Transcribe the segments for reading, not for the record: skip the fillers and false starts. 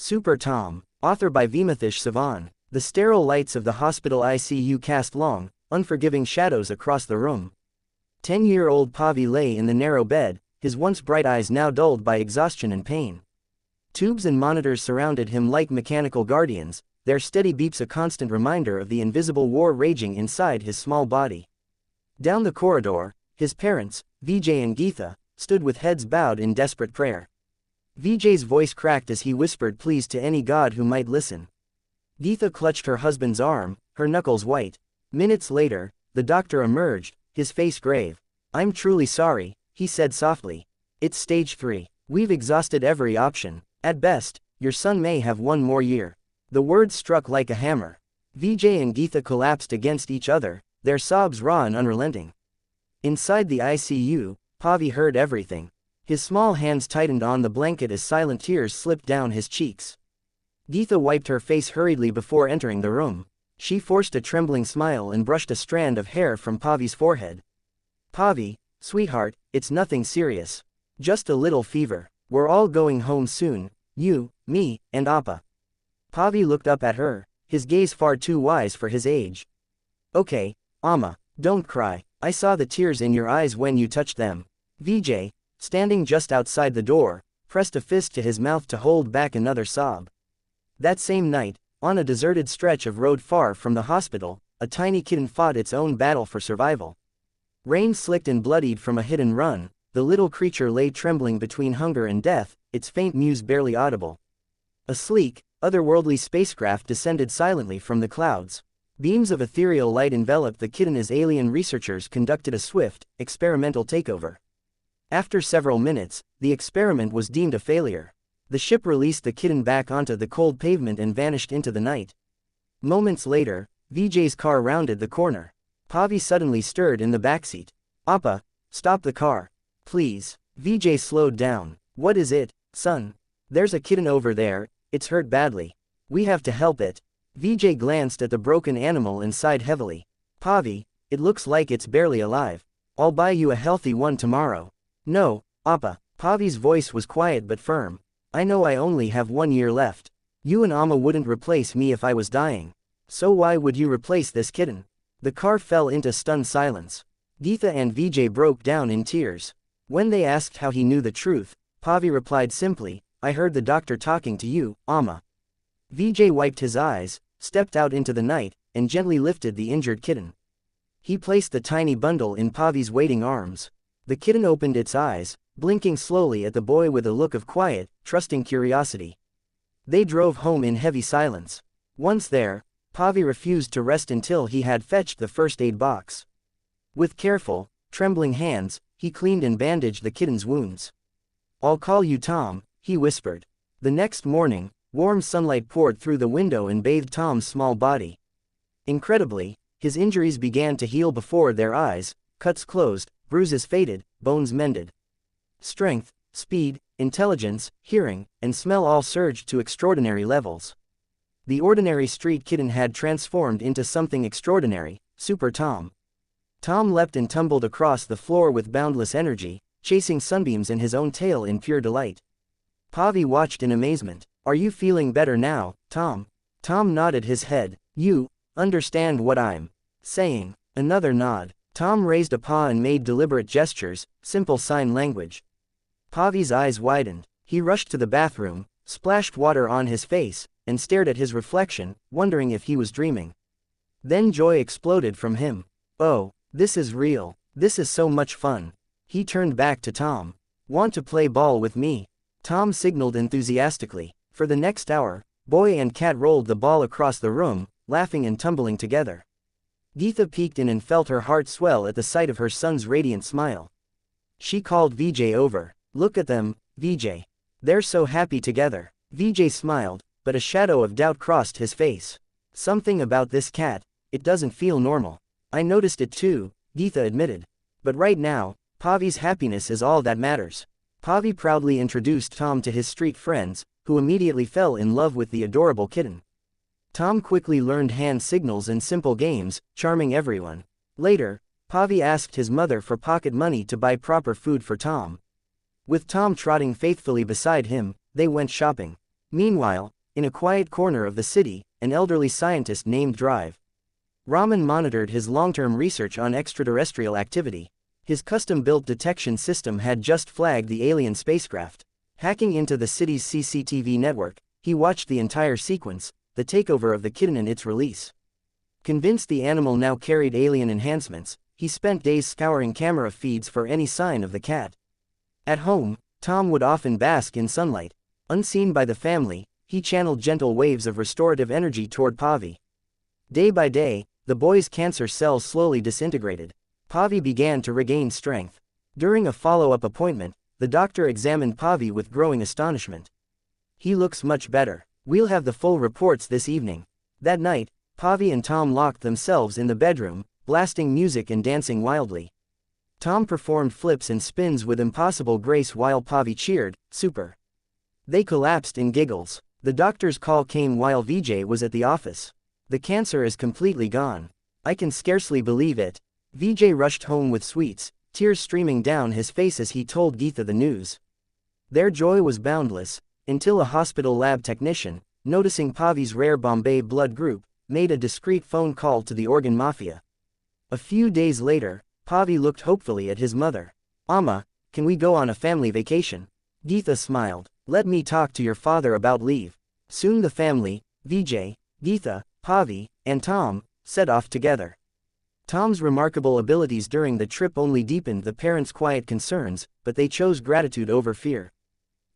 Super Tom, author by Vimatish Savan. The sterile lights of the hospital ICU cast long, unforgiving shadows across the room. 10-year-old Pavi lay in the narrow bed, his once bright eyes now dulled by exhaustion and pain. Tubes and monitors surrounded him like mechanical guardians, their steady beeps a constant reminder of the invisible war raging inside his small body. Down the corridor, his parents, Vijay and Geetha, stood with heads bowed in desperate prayer. Vijay's voice cracked as he whispered pleas to any god who might listen. Geetha clutched her husband's arm, her knuckles white. Minutes later, the doctor emerged, his face grave. "I'm truly sorry," he said softly. "It's stage 3. We've exhausted every option. At best, your son may have 1 more year." The words struck like a hammer. Vijay and Geetha collapsed against each other, their sobs raw and unrelenting. Inside the ICU, Pavi heard everything. His small hands tightened on the blanket as silent tears slipped down his cheeks. Geetha wiped her face hurriedly before entering the room. She forced a trembling smile and brushed a strand of hair from Pavi's forehead. "Pavi, sweetheart, it's nothing serious. Just a little fever. We're all going home soon, you, me, and Appa." Pavi looked up at her, his gaze far too wise for his age. "Okay, Amma, don't cry. I saw the tears in your eyes when you touched them." Vijay, standing just outside the door, pressed a fist to his mouth to hold back another sob. That same night, on a deserted stretch of road far from the hospital, a tiny kitten fought its own battle for survival. Rain slicked and bloodied from a hit and run, the little creature lay trembling between hunger and death, its faint mews barely audible. A sleek, otherworldly spacecraft descended silently from the clouds. Beams of ethereal light enveloped the kitten as alien researchers conducted a swift, experimental takeover. After several minutes, the experiment was deemed a failure. The ship released the kitten back onto the cold pavement and vanished into the night. Moments later, Vijay's car rounded the corner. Pavi suddenly stirred in the backseat. "Appa, stop the car. Please." Vijay slowed down. "What is it, son?" "There's a kitten over there, it's hurt badly. We have to help it." Vijay glanced at the broken animal and sighed heavily. "Pavi, it looks like it's barely alive. I'll buy you a healthy one tomorrow." "No, Appa." Pavi's voice was quiet but firm. "I know I only have 1 year left. You and Amma wouldn't replace me if I was dying. So why would you replace this kitten?" The car fell into stunned silence. Geetha and Vijay broke down in tears. When they asked how he knew the truth, Pavi replied simply, "I heard the doctor talking to you, Amma." Vijay wiped his eyes, stepped out into the night, and gently lifted the injured kitten. He placed the tiny bundle in Pavi's waiting arms. The kitten opened its eyes, blinking slowly at the boy with a look of quiet, trusting curiosity. They drove home in heavy silence. Once there, Pavi refused to rest until he had fetched the first aid box. With careful, trembling hands, he cleaned and bandaged the kitten's wounds. "I'll call you Tom," he whispered. The next morning, warm sunlight poured through the window and bathed Tom's small body. Incredibly, his injuries began to heal before their eyes, cuts closed, bruises faded, bones mended. Strength, speed, intelligence, hearing, and smell all surged to extraordinary levels. The ordinary street kitten had transformed into something extraordinary, Super Tom. Tom leapt and tumbled across the floor with boundless energy, chasing sunbeams and his own tail in pure delight. Pavi watched in amazement. "Are you feeling better now, Tom?" Tom nodded his head. "You understand what I'm saying?" Another nod. Tom raised a paw and made deliberate gestures, simple sign language. Pavi's eyes widened. He rushed to the bathroom, splashed water on his face, and stared at his reflection, wondering if he was dreaming. Then joy exploded from him. "Oh, this is real. This is so much fun." He turned back to Tom. "Want to play ball with me?" Tom signaled enthusiastically. For the next hour, boy and cat rolled the ball across the room, laughing and tumbling together. Geetha peeked in and felt her heart swell at the sight of her son's radiant smile. She called Vijay over. "Look at them, Vijay. They're so happy together." Vijay smiled, but a shadow of doubt crossed his face. "Something about this cat, it doesn't feel normal." "I noticed it too," Geetha admitted. "But right now, Pavi's happiness is all that matters." Pavi proudly introduced Tom to his street friends, who immediately fell in love with the adorable kitten. Tom quickly learned hand signals and simple games, charming everyone. Later, Pavi asked his mother for pocket money to buy proper food for Tom. With Tom trotting faithfully beside him, they went shopping. Meanwhile, in a quiet corner of the city, an elderly scientist named Drive. Raman monitored his long-term research on extraterrestrial activity. His custom-built detection system had just flagged the alien spacecraft. Hacking into the city's CCTV network, he watched the entire sequence, the takeover of the kitten and its release. Convinced the animal now carried alien enhancements, he spent days scouring camera feeds for any sign of the cat. At home, Tom would often bask in sunlight. Unseen by the family, he channeled gentle waves of restorative energy toward Pavi. Day by day, the boy's cancer cells slowly disintegrated. Pavi began to regain strength. During a follow-up appointment, the doctor examined Pavi with growing astonishment. "He looks much better. We'll have the full reports this evening." That night, Pavi and Tom locked themselves in the bedroom, blasting music and dancing wildly. Tom performed flips and spins with impossible grace while Pavi cheered, "Super." They collapsed in giggles. The doctor's call came while Vijay was at the office. "The cancer is completely gone. I can scarcely believe it." Vijay rushed home with sweets, tears streaming down his face as he told Geetha the news. Their joy was boundless, until a hospital lab technician, noticing Pavi's rare Bombay blood group, made a discreet phone call to the organ mafia. A few days later, Pavi looked hopefully at his mother. "Amma, can we go on a family vacation?" Geetha smiled. "Let me talk to your father about leave." Soon the family, Vijay, Geetha, Pavi, and Tom, set off together. Tom's remarkable abilities during the trip only deepened the parents' quiet concerns, but they chose gratitude over fear.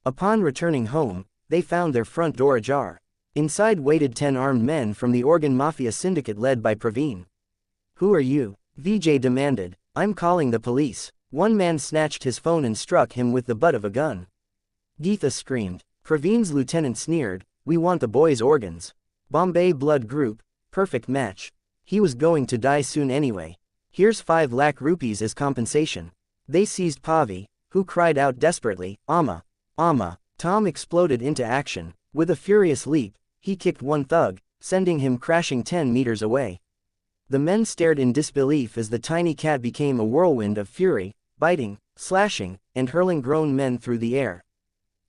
Upon returning home, they found their front door ajar. Inside waited 10 armed men from the organ mafia syndicate led by Praveen. "Who are you?" Vijay demanded. "I'm calling the police." One man snatched his phone and struck him with the butt of a gun. Geetha screamed. Praveen's lieutenant sneered, "We want the boy's organs." Bombay blood group, perfect match. He was going to die soon anyway. "Here's 5 lakh rupees as compensation." They seized Pavi, who cried out desperately, "Amma! Amma!" Tom exploded into action. With a furious leap, he kicked one thug, sending him crashing 10 meters away. The men stared in disbelief as the tiny cat became a whirlwind of fury, biting, slashing, and hurling grown men through the air.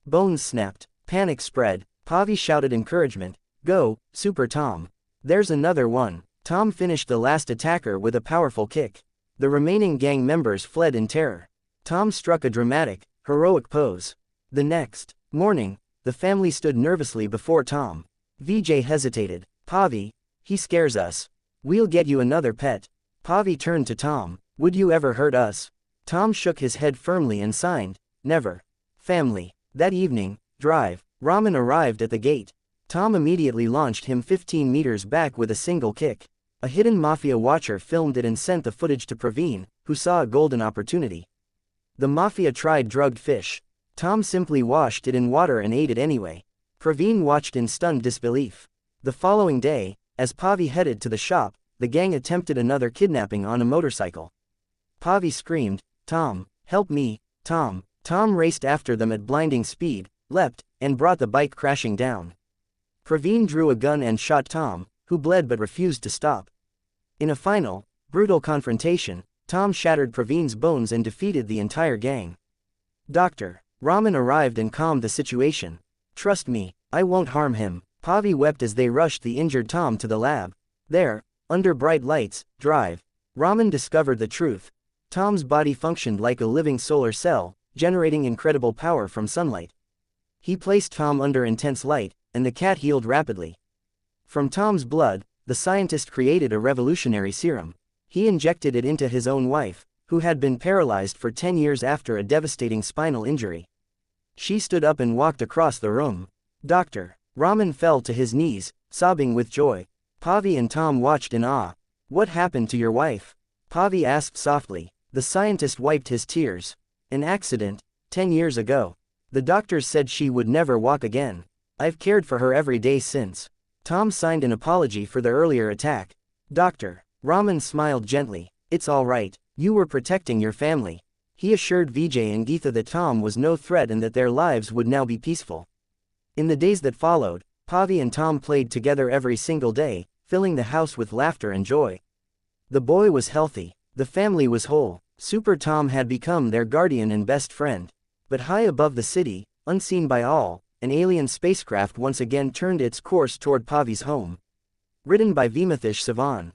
Bones snapped. Panic spread. Pavi shouted encouragement, "Go, Super Tom. There's another one." Tom finished the last attacker with a powerful kick. The remaining gang members fled in terror. Tom struck a dramatic, heroic pose. The next morning, the family stood nervously before Tom. Vijay hesitated. "Pavi, he scares us. We'll get you another pet." Pavi turned to Tom. "Would you ever hurt us?" Tom shook his head firmly and signed, "Never." Family. That evening, Drive, Raman arrived at the gate. Tom immediately launched him 15 meters back with a single kick. A hidden mafia watcher filmed it and sent the footage to Praveen, who saw a golden opportunity. The mafia tried drugged fish. Tom simply washed it in water and ate it anyway. Praveen watched in stunned disbelief. The following day, as Pavi headed to the shop, the gang attempted another kidnapping on a motorcycle. Pavi screamed, "Tom, help me, Tom." Tom raced after them at blinding speed, leapt, and brought the bike crashing down. Praveen drew a gun and shot Tom, who bled but refused to stop. In a final, brutal confrontation, Tom shattered Praveen's bones and defeated the entire gang. Dr. Raman arrived and calmed the situation. "Trust me, I won't harm him." Pavi wept as they rushed the injured Tom to the lab. There, under bright lights, Drive, Raman discovered the truth. Tom's body functioned like a living solar cell, generating incredible power from sunlight. He placed Tom under intense light, and the cat healed rapidly. From Tom's blood, the scientist created a revolutionary serum. He injected it into his own wife, who had been paralyzed for 10 years after a devastating spinal injury. She stood up and walked across the room. Dr. Raman fell to his knees, sobbing with joy. Pavi and Tom watched in awe. "What happened to your wife?" Pavi asked softly. The scientist wiped his tears. "An accident, 10 years ago. The doctors said she would never walk again. I've cared for her every day since." Tom signed an apology for the earlier attack. Dr. Raman smiled gently. "It's all right. You were protecting your family." He assured Vijay and Geetha that Tom was no threat and that their lives would now be peaceful. In the days that followed, Pavi and Tom played together every single day, filling the house with laughter and joy. The boy was healthy. The family was whole. Super Tom had become their guardian and best friend. But high above the city, unseen by all, an alien spacecraft once again turned its course toward Pavi's home. Written by Vimathish Savan.